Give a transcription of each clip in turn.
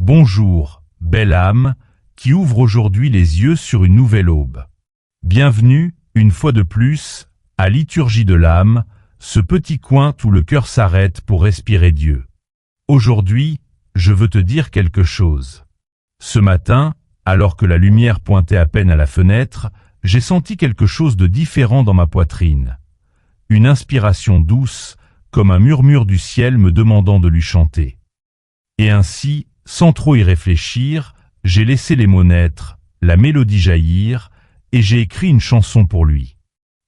Bonjour, belle âme, qui ouvre aujourd'hui les yeux sur une nouvelle aube. Bienvenue, une fois de plus, à Liturgie de l'âme, ce petit coin où le cœur s'arrête pour respirer Dieu. Aujourd'hui, je veux te dire quelque chose. Ce matin, alors que la lumière pointait à peine à la fenêtre, j'ai senti quelque chose de différent dans ma poitrine. Une inspiration douce, comme un murmure du ciel me demandant de lui chanter. Et ainsi, sans trop y réfléchir, j'ai laissé les mots naître, la mélodie jaillir, et j'ai écrit une chanson pour lui.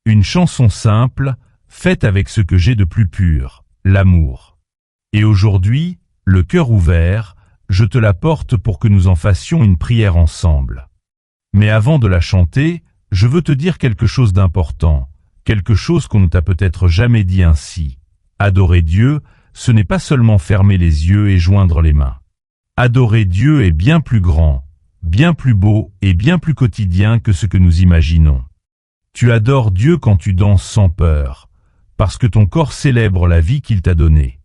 Une chanson simple, faite avec ce que j'ai de plus pur, l'amour. Et aujourd'hui, le cœur ouvert, je te la porte pour que nous en fassions une prière ensemble. Mais avant de la chanter, je veux te dire quelque chose d'important, quelque chose qu'on ne t'a peut-être jamais dit ainsi. Adorer Dieu, ce n'est pas seulement fermer les yeux et joindre les mains. Adorer Dieu est bien plus grand, bien plus beau et bien plus quotidien que ce que nous imaginons. Tu adores Dieu quand tu danses sans peur, parce que ton corps célèbre la vie qu'il t'a donnée.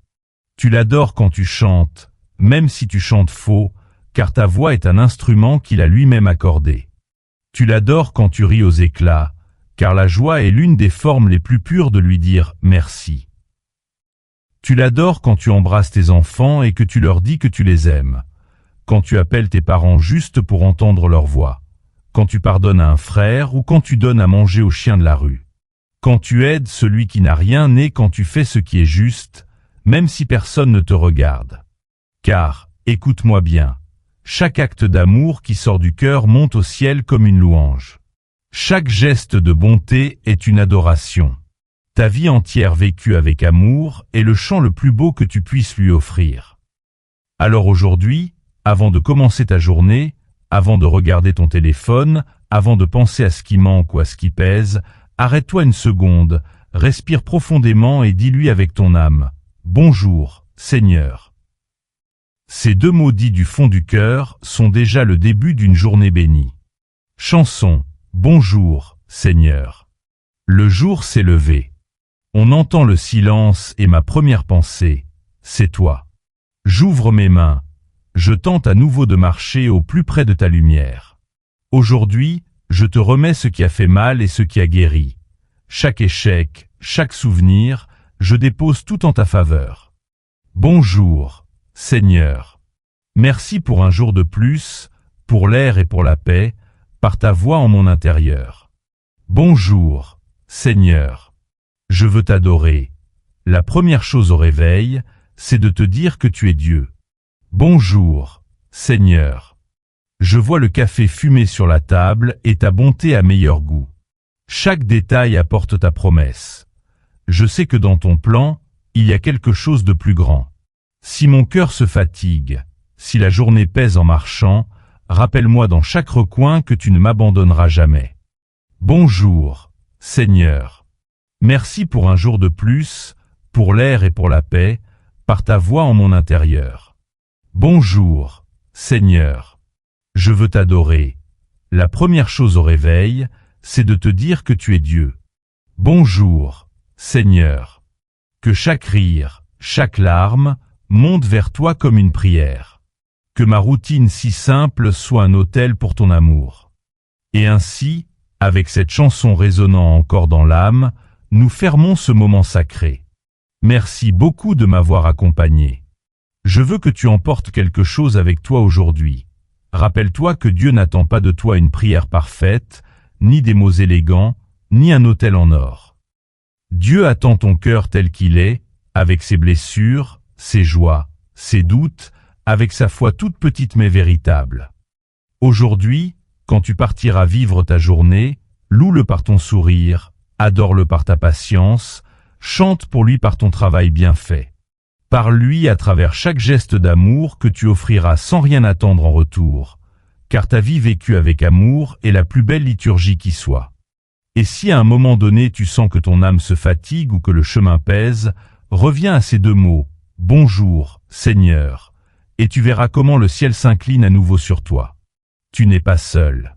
Tu l'adores quand tu chantes, même si tu chantes faux, car ta voix est un instrument qu'il a lui-même accordé. Tu l'adores quand tu ris aux éclats, car la joie est l'une des formes les plus pures de lui dire merci. Tu l'adores quand tu embrasses tes enfants et que tu leur dis que tu les aimes, quand tu appelles tes parents juste pour entendre leur voix, quand tu pardonnes à un frère ou quand tu donnes à manger aux chiens de la rue, quand tu aides celui qui n'a rien et quand tu fais ce qui est juste, même si personne ne te regarde. Car, écoute-moi bien, chaque acte d'amour qui sort du cœur monte au ciel comme une louange. Chaque geste de bonté est une adoration. Ta vie entière vécue avec amour est le chant le plus beau que tu puisses lui offrir. Alors aujourd'hui, avant de commencer ta journée, avant de regarder ton téléphone, avant de penser à ce qui manque ou à ce qui pèse, arrête-toi une seconde, respire profondément et dis-lui avec ton âme « Bonjour, Seigneur ». Ces deux mots dits du fond du cœur sont déjà le début d'une journée bénie. Chanson « Bonjour, Seigneur ». Le jour s'est levé. On entend le silence et ma première pensée, c'est toi. J'ouvre mes mains, je tente à nouveau de marcher au plus près de ta lumière. Aujourd'hui, je te remets ce qui a fait mal et ce qui a guéri. Chaque échec, chaque souvenir, je dépose tout en ta faveur. Bonjour, Seigneur. Merci pour un jour de plus, pour l'air et pour la paix, par ta voix en mon intérieur. Bonjour, Seigneur. Je veux t'adorer. La première chose au réveil, c'est de te dire que tu es Dieu. Bonjour, Seigneur. Je vois le café fumer sur la table et ta bonté a meilleur goût. Chaque détail apporte ta promesse. Je sais que dans ton plan, il y a quelque chose de plus grand. Si mon cœur se fatigue, si la journée pèse en marchant, rappelle-moi dans chaque recoin que tu ne m'abandonneras jamais. Bonjour, Seigneur. Merci pour un jour de plus, pour l'air et pour la paix, par ta voix en mon intérieur. Bonjour, Seigneur. Je veux t'adorer. La première chose au réveil, c'est de te dire que tu es Dieu. Bonjour, Seigneur. Que chaque rire, chaque larme, monte vers toi comme une prière. Que ma routine si simple soit un autel pour ton amour. Et ainsi, avec cette chanson résonnant encore dans l'âme, nous fermons ce moment sacré. Merci beaucoup de m'avoir accompagné. Je veux que tu emportes quelque chose avec toi aujourd'hui. Rappelle-toi que Dieu n'attend pas de toi une prière parfaite, ni des mots élégants, ni un autel en or. Dieu attend ton cœur tel qu'il est, avec ses blessures, ses joies, ses doutes, avec sa foi toute petite mais véritable. Aujourd'hui, quand tu partiras vivre ta journée, loue-le par ton sourire, adore-le par ta patience, chante pour lui par ton travail bien fait. Parle-lui à travers chaque geste d'amour que tu offriras sans rien attendre en retour, car ta vie vécue avec amour est la plus belle liturgie qui soit. Et si à un moment donné tu sens que ton âme se fatigue ou que le chemin pèse, reviens à ces deux mots, « Bonjour, Seigneur », et tu verras comment le ciel s'incline à nouveau sur toi. Tu n'es pas seul.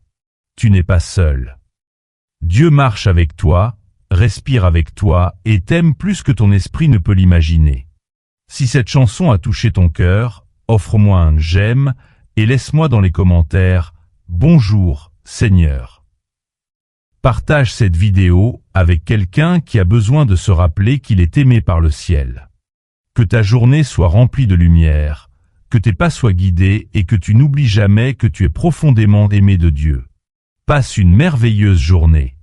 Tu n'es pas seul. Dieu marche avec toi, respire avec toi et t'aime plus que ton esprit ne peut l'imaginer. Si cette chanson a touché ton cœur, offre-moi un j'aime et laisse-moi dans les commentaires « Bonjour, Seigneur ». Partage cette vidéo avec quelqu'un qui a besoin de se rappeler qu'il est aimé par le ciel. Que ta journée soit remplie de lumière, que tes pas soient guidés et que tu n'oublies jamais que tu es profondément aimé de Dieu. Passe une merveilleuse journée.